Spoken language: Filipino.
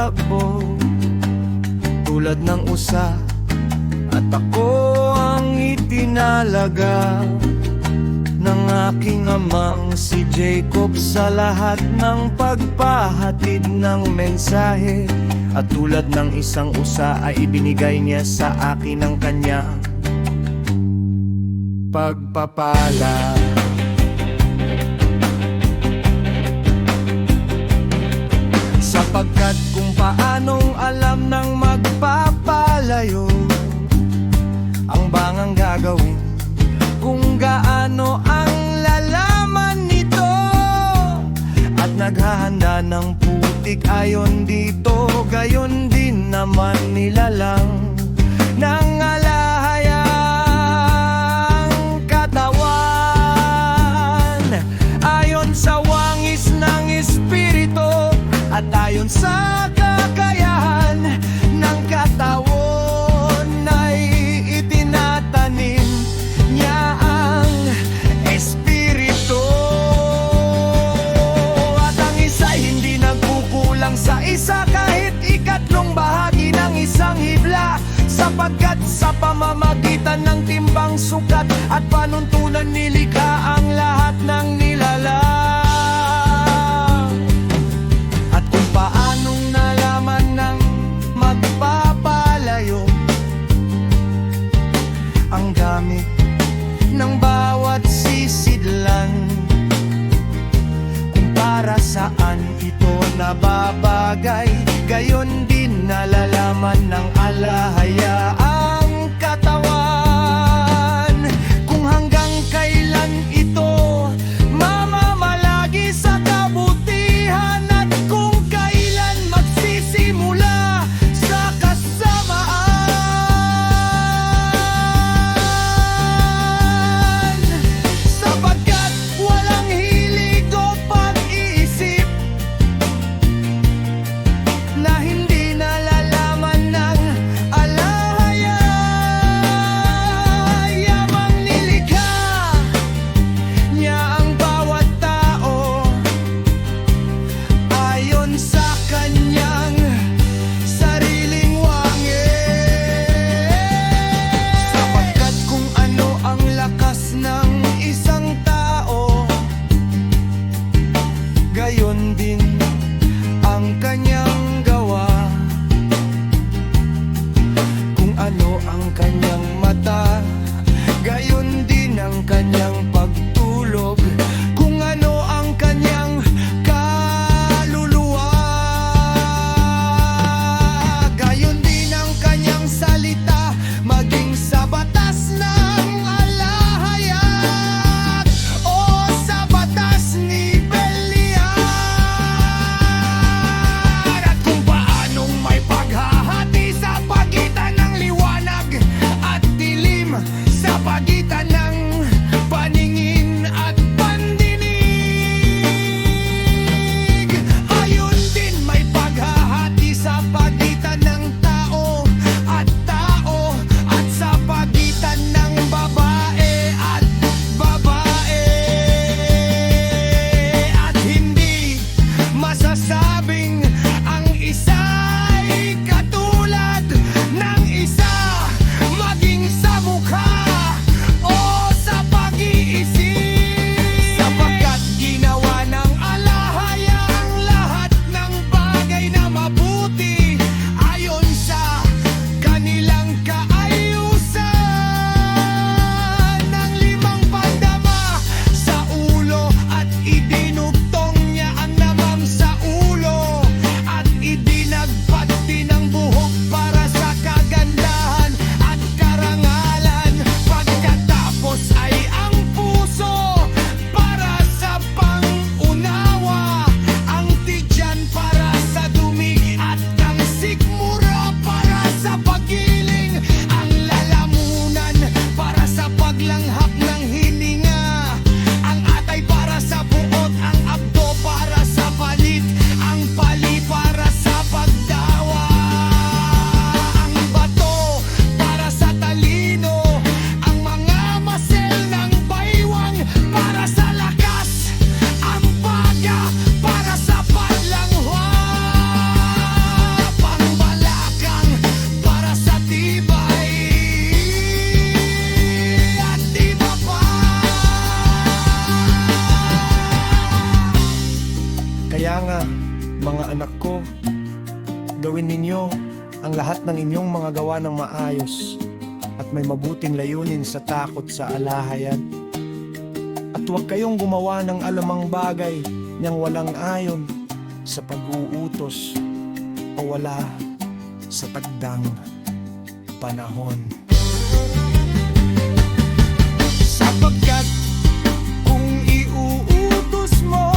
tumatakbo tulad ng usa, at ako ang itinalaga ng aking amang si Jacob sa lahat ng pagpahatid ng mensahe. At tulad ng isang usa ay ibinigay niya sa akin ang kanyang pagpapala. Sapagkat kung paanong alam ng magpapalayo ang bangang gagawin, kung gaano ang lalaman nito, at naghahanda ng putik ayon dito, gayon din naman nilalang ng alahayang katawan, ayon sa wangis ng Espiritu at ayon sa kakayahan ng katawan ay itinatanim niya ang Espiritu. At ang isa'y hindi nagkukulang sa isa, kahit ikatlong bahagi ng isang hibla, sapagkat sa pamamagitan ng timbang, sukat at panuntunan nilikha ang lahat ng nilalang. At kung paanong nalaman ng magpapalayo ang gamit ng bawat sisidlan, kung para saan ito nababagay, gayon din nalalaman ng alahayaang katawan, kung hanggang kailan ito mamamalagi sa kabutihan, at kung kailan magsisimula sa kasamaan. Sapagkat walang hilig o pag-iisip na hindi nalalaman ng alahayang Gawin ninyo ang lahat ng inyong mga gawa ng maayos at may mabuting layunin sa takot sa alahayan. At huwag kayong gumawa ng alamang bagay niyang walang ayon sa pag-uutos o wala sa tagdang panahon. Sapagkat kung iuutos mo